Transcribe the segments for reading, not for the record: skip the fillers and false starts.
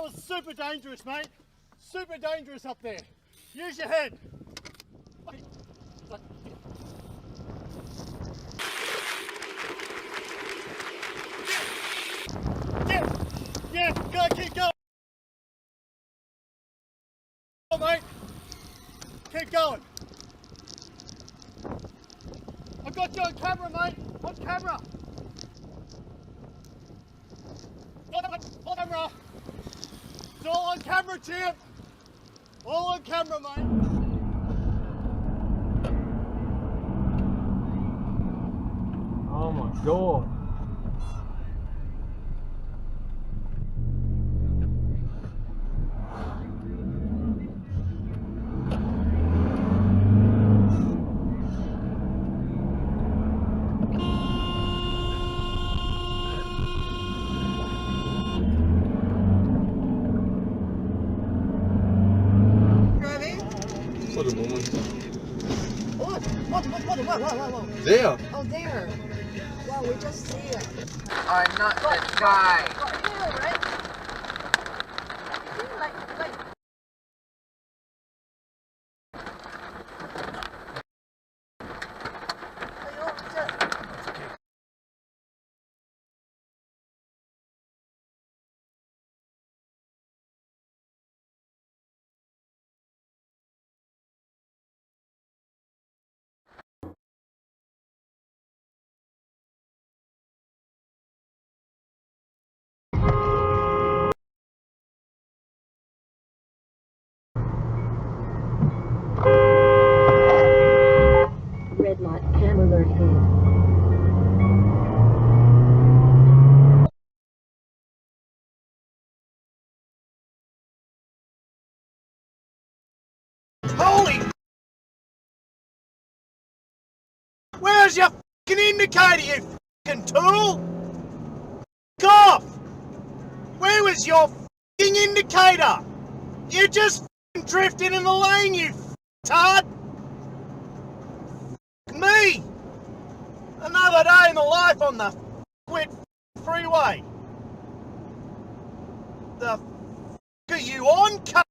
That was super dangerous, mate. Super dangerous up there. Use your head. Yeah, go, keep going. Mate. Keep going. I've got you on camera, mate. On camera. On camera. It's all on camera, champ. All on camera, mate. Oh my god. What a woman. Whoa. There. Oh, there. Wow, we just see it. I'm not the guy. Red light, camera alert here. Holy! Where's your fucking indicator, you fucking tool? F off! Where was your fucking indicator? You just fucking drifted in the lane, you tard! Me! Another day in the life on the quit freeway. The f are you on, cunt?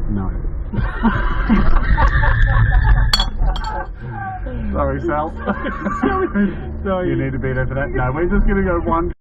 No. Sorry, Sal. Sorry. You need to be there for that. No, we're just going to go one.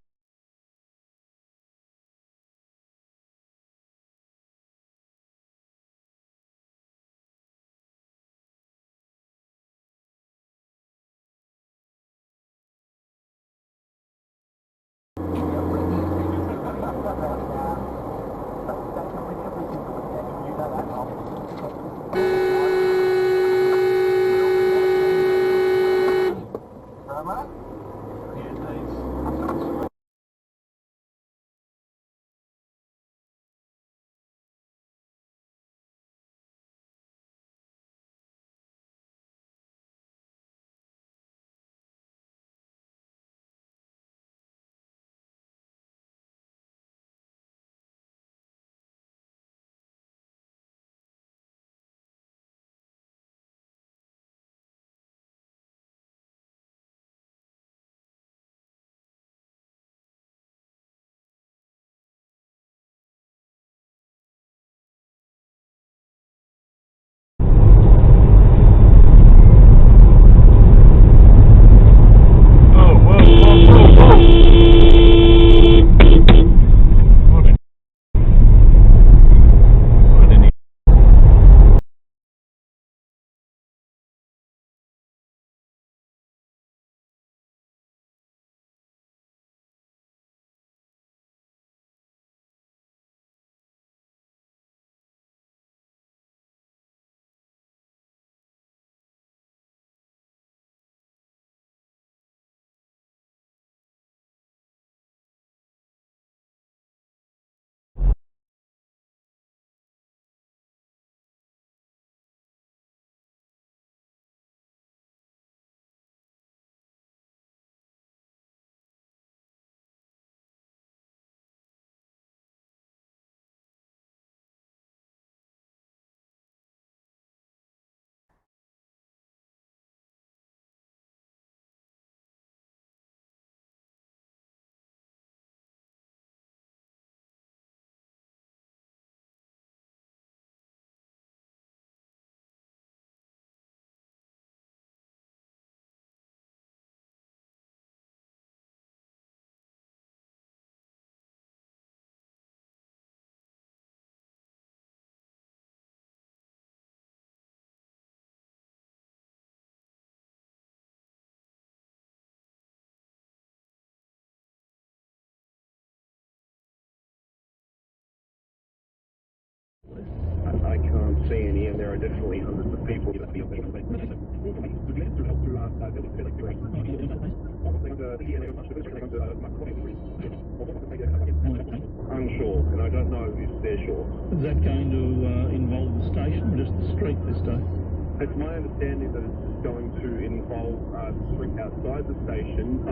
I can't see any, and there are definitely hundreds of people. Unsure, and I don't know if they're sure. Is that going to involve the station or just the street this day? It's my understanding that it's going to involve the street outside the station.